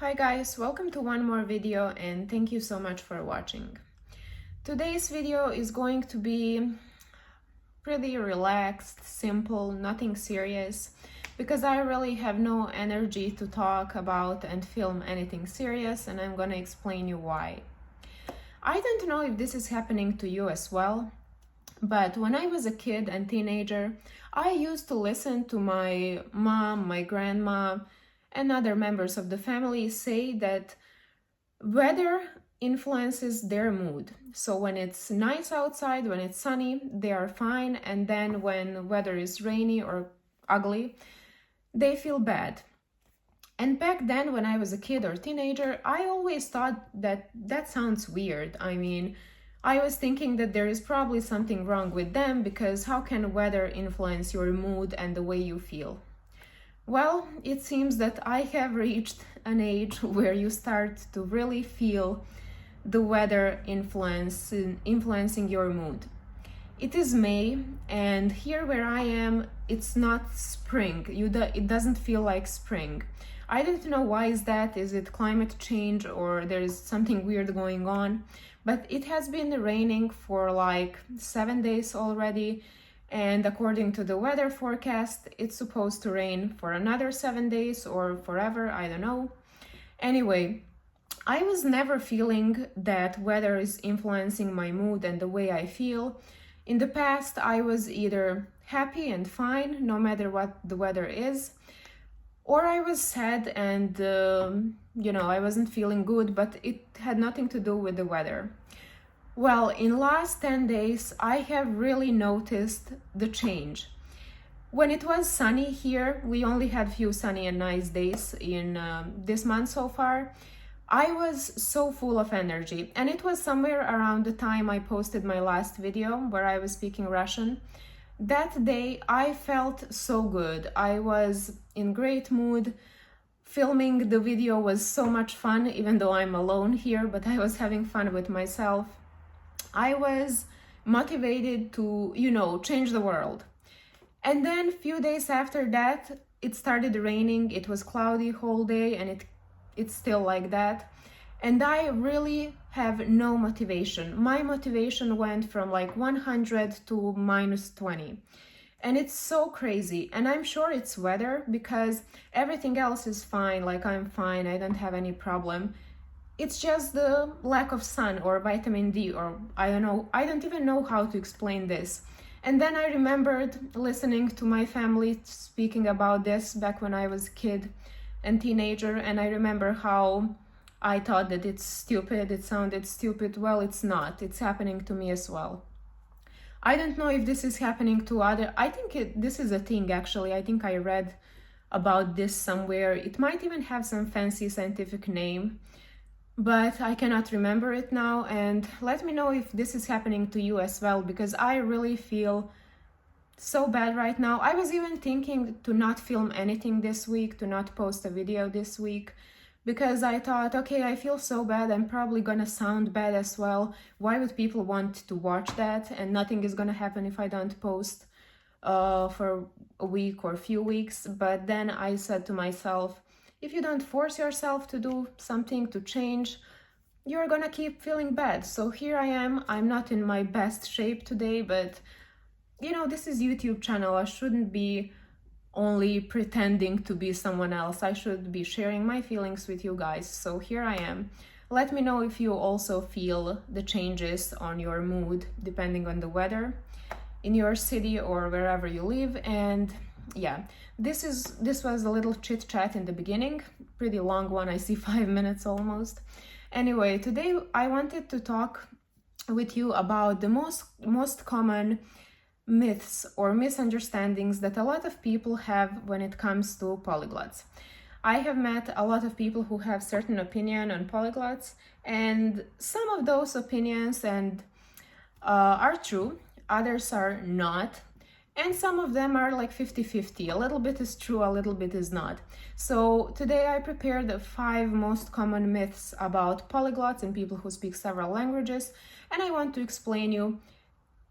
Hi guys, welcome to one more video and thank you so much for watching. Today's video is going to be pretty relaxed, simple, nothing serious, because I really have no energy to talk about and film anything serious, and I'm gonna explain you why. I don't know if this is happening to you as well, but when I was a kid and teenager, I used to listen to my mom, my grandma, and other members of the family say that weather influences their mood. So when it's nice outside, when it's sunny, they are fine, and then when weather is rainy or ugly, they feel bad. And back then, when I was a kid or teenager, I always thought that that sounds weird. I was thinking that there is probably something wrong with them, because how can weather influence your mood and the way you feel? Well, it seems that I have reached an age where you start to really feel the weather influencing your mood. It is May, and here where I am, it's not spring. It doesn't feel like spring. I don't know why is that. Is it climate change or there is something weird going on? But it has been raining for like 7 days already. And according to the weather forecast, it's supposed to rain for another 7 days or forever, I don't know. Anyway, I was never feeling that weather is influencing my mood and the way I feel. In the past, I was either happy and fine, no matter what the weather is, or I was sad and, I wasn't feeling good, but it had nothing to do with the weather. Well, in last 10 days, I have really noticed the change. When it was sunny here, we only had few sunny and nice days in this month so far, I was so full of energy. And it was somewhere around the time I posted my last video where I was speaking Russian. That day, I felt so good. I was in great mood. Filming the video was so much fun, even though I'm alone here, but I was having fun with myself. I was motivated to, change the world. And then a few days after that, it started raining. It was cloudy whole day, and it's still like that. And I really have no motivation. My motivation went from like 100 to minus 20. And it's so crazy. And I'm sure it's weather, because everything else is fine. Like, I'm fine, I don't have any problem. It's just the lack of sun or vitamin D, or I don't know. I don't even know how to explain this. And then I remembered listening to my family speaking about this back when I was a kid and teenager, and I remember how I thought that it's stupid, it sounded stupid. Well, it's not. It's happening to me as well. I don't know if this is happening to I think this is a thing, actually. I think I read about this somewhere. It might even have some fancy scientific name, but I cannot remember it now. And let me know if this is happening to you as well, because I really feel so bad right now. I was even thinking to not film anything this week, to not post a video this week, because I thought, okay, I feel so bad, I'm probably gonna sound bad as well. Why would people want to watch that? And nothing is gonna happen if I don't post for a week or a few weeks. But then I said to myself, if you don't force yourself to do something, to change, you're gonna keep feeling bad. So here I am. I'm not in my best shape today, but this is YouTube channel. I shouldn't be only pretending to be someone else. I should be sharing my feelings with you guys. So here I am. Let me know if you also feel the changes on your mood depending on the weather in your city or wherever you live. And yeah, this was a little chit chat in the beginning, pretty long one. I see 5 minutes almost. Anyway, today I wanted to talk with you about the most common myths or misunderstandings that a lot of people have when it comes to polyglots. I have met a lot of people who have certain opinion on polyglots, and some of those opinions are true, others are not. And some of them are like 50-50. A little bit is true, a little bit is not. So today I prepared the 5 most common myths about polyglots and people who speak several languages. And I want to explain you,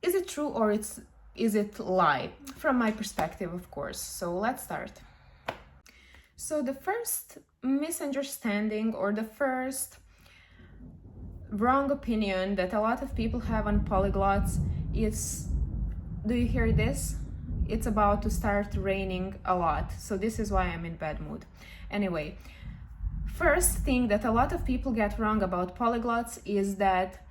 is it true or is it lie? From my perspective, of course. So let's start. So the first misunderstanding or the first wrong opinion that a lot of people have on polyglots is, do you hear this? It's about to start raining a lot, so this is why I'm in bad mood. Anyway, first thing that a lot of people get wrong about polyglots is that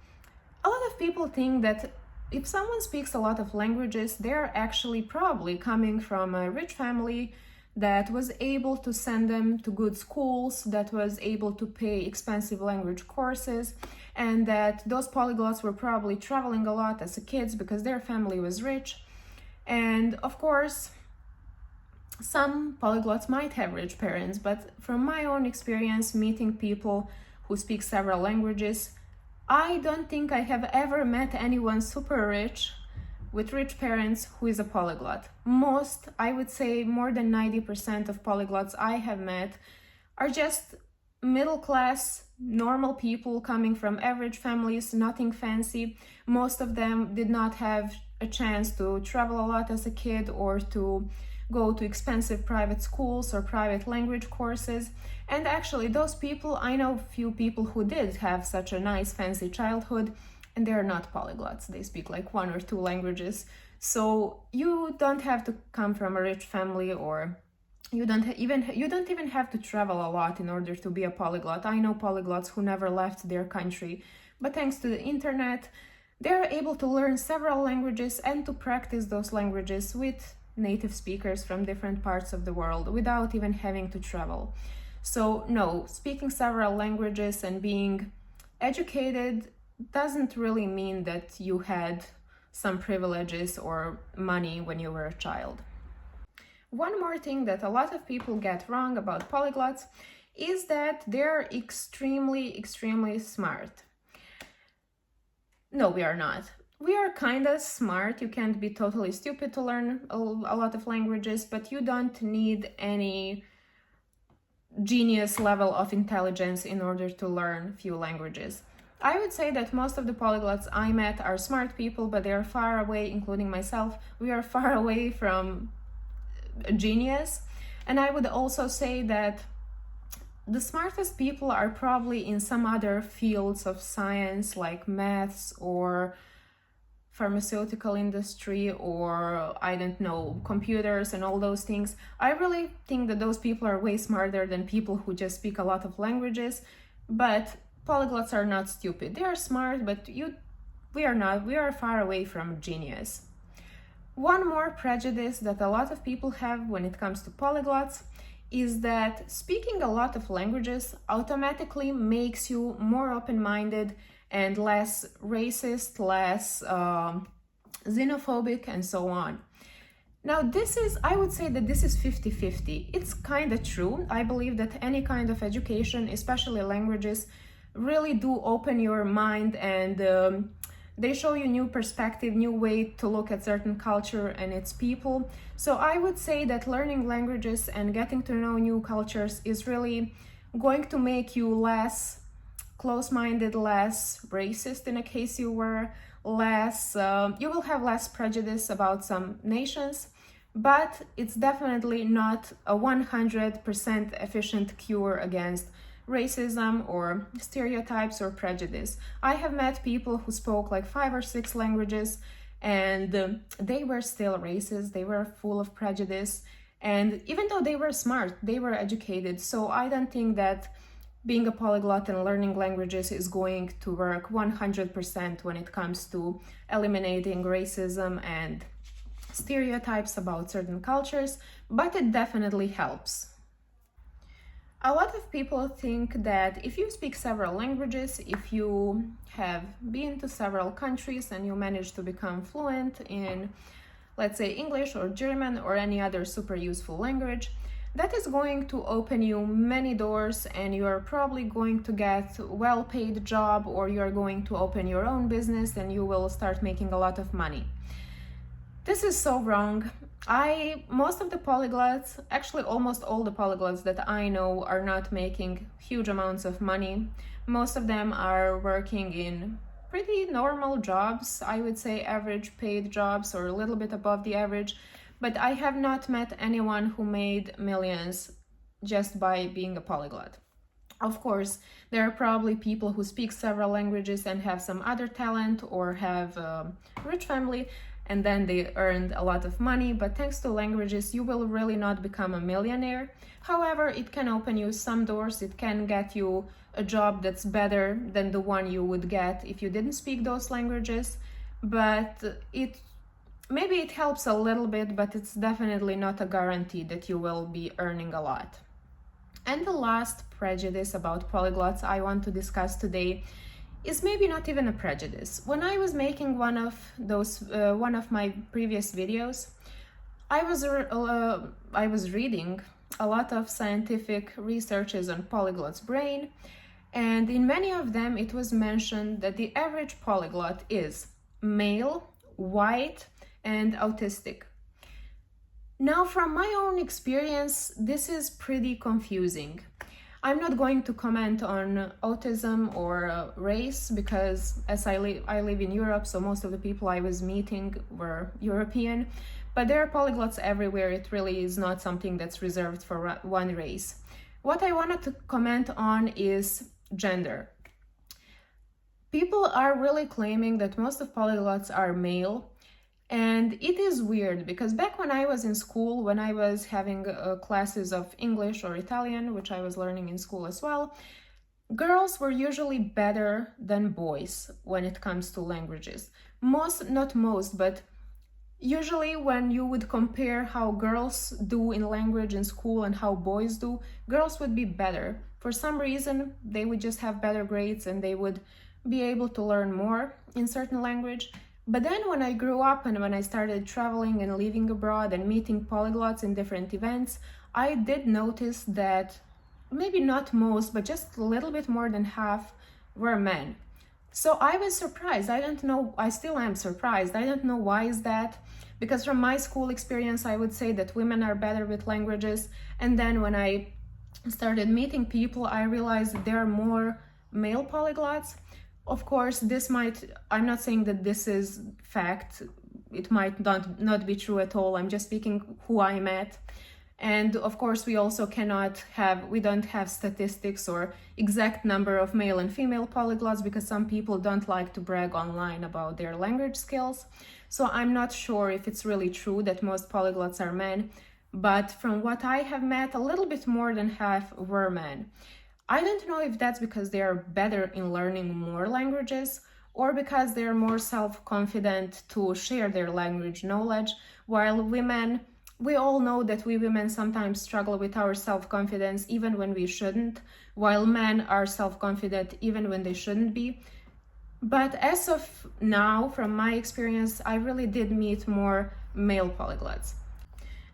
a lot of people think that if someone speaks a lot of languages, they're actually probably coming from a rich family that was able to send them to good schools, that was able to pay expensive language courses, and that those polyglots were probably traveling a lot as kids because their family was rich. And of course, some polyglots might have rich parents, but from my own experience meeting people who speak several languages, I don't think I have ever met anyone super rich with rich parents who is a polyglot. Most, I would say more than 90% of polyglots I have met are just middle class, normal people coming from average families, nothing fancy. Most of them did not have a chance to travel a lot as a kid or to go to expensive private schools or private language courses. And actually those people, I know few people who did have such a nice fancy childhood, and they're not polyglots. They speak like 1 or 2 languages. So you don't have to come from a rich family, or you don't even have to travel a lot in order to be a polyglot. I know polyglots who never left their country, but thanks to the internet, they're able to learn several languages and to practice those languages with native speakers from different parts of the world without even having to travel. So no, speaking several languages and being educated doesn't really mean that you had some privileges or money when you were a child. One more thing that a lot of people get wrong about polyglots is that they're extremely smart. No, we are not. We are kind of smart. You can't be totally stupid to learn a lot of languages, but you don't need any genius level of intelligence in order to learn few languages. I would say that most of the polyglots I met are smart people, but they are far away, including myself, we are far away from a genius. And I would also say that the smartest people are probably in some other fields of science like maths or pharmaceutical industry, or I don't know, computers and all those things. I really think that those people are way smarter than people who just speak a lot of languages, but polyglots are not stupid. They are smart, but we are not. We are far away from genius. One more prejudice that a lot of people have when it comes to polyglots is that speaking a lot of languages automatically makes you more open-minded and less racist, less xenophobic, and so on. Now, I would say that this is 50-50. It's kind of true. I believe that any kind of education, especially languages, really do open your mind, and they show you new perspective, new way to look at certain culture and its people. So I would say that learning languages and getting to know new cultures is really going to make you less close-minded, less racist in a case you were, you will have less prejudice about some nations, but it's definitely not a 100% efficient cure against racism or stereotypes or prejudice. I have met people who spoke like 5 or 6 languages and they were still racist, they were full of prejudice, and even though they were smart, they were educated. So I don't think that being a polyglot and learning languages is going to work 100% when it comes to eliminating racism and stereotypes about certain cultures, but it definitely helps. A lot of people think that if you speak several languages, if you have been to several countries and you manage to become fluent in, let's say, English or German or any other super useful language, that is going to open you many doors and you are probably going to get a well-paid job, or you are going to open your own business and you will start making a lot of money. This is so wrong. Most of the polyglots, actually almost all the polyglots that I know, are not making huge amounts of money. Most of them are working in pretty normal jobs, I would say average paid jobs or a little bit above the average, but I have not met anyone who made millions just by being a polyglot. Of course, there are probably people who speak several languages and have some other talent or have a rich family and then they earned a lot of money, but thanks to languages, you will really not become a millionaire. However, it can open you some doors, it can get you a job that's better than the one you would get if you didn't speak those languages, but maybe it helps a little bit, but it's definitely not a guarantee that you will be earning a lot. And the last prejudice about polyglots I want to discuss today is maybe not even a prejudice. When I was making one of my previous videos, I was reading a lot of scientific researches on polyglots' brain, and in many of them it was mentioned that the average polyglot is male, white, and autistic. Now, from my own experience, this is pretty confusing. I'm not going to comment on autism or race because as I live in Europe, so most of the people I was meeting were European, but there are polyglots everywhere. It really is not something that's reserved for one race. What I wanted to comment on is gender. People are really claiming that most of polyglots are male. And it is weird because back when I was in school, when I was having classes of English or Italian, which I was learning in school as well, girls were usually better than boys when it comes to languages. Not most, but usually when you would compare how girls do in language in school and how boys do, girls would be better. For some reason, they would just have better grades and they would be able to learn more in certain language. But then when I grew up and when I started traveling and living abroad and meeting polyglots in different events, I did notice that maybe not most, but just a little bit more than half were men. So I was surprised. I don't know, I still am surprised. I don't know why is that, because from my school experience, I would say that women are better with languages. And then when I started meeting people, I realized that there are more male polyglots. Of course, I'm not saying that this is fact. It might not be true at all. I'm just speaking who I met. And of course, we also we don't have statistics or exact number of male and female polyglots because some people don't like to brag online about their language skills. So I'm not sure if it's really true that most polyglots are men, but from what I have met, a little bit more than half were men. I don't know if that's because they are better in learning more languages or because they're more self-confident to share their language knowledge, while women, we all know that we women sometimes struggle with our self-confidence even when we shouldn't, while men are self-confident even when they shouldn't be. But as of now, from my experience, I really did meet more male polyglots.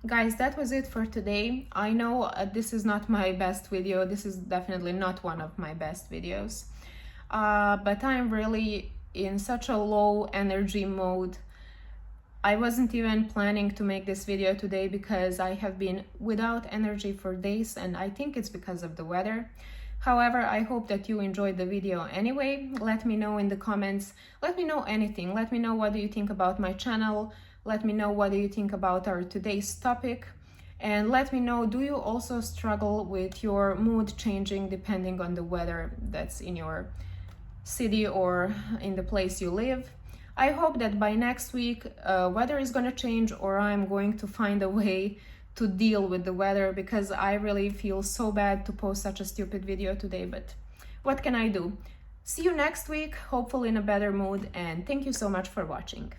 Guys, that was it for today. I know this is not my best video. This is definitely not one of my best videos. But I'm really in such a low energy mode. I wasn't even planning to make this video today because I have been without energy for days and I think it's because of the weather. However, I hope that you enjoyed the video anyway. Let me know in the comments. Let me know anything. Let me know what do you think about my channel. Let me know what do you think about our today's topic. And let me know, do you also struggle with your mood changing depending on the weather that's in your city or in the place you live? I hope that by next week, weather is going to change or I'm going to find a way to deal with the weather because I really feel so bad to post such a stupid video today, but what can I do? See you next week, hopefully in a better mood, and thank you so much for watching.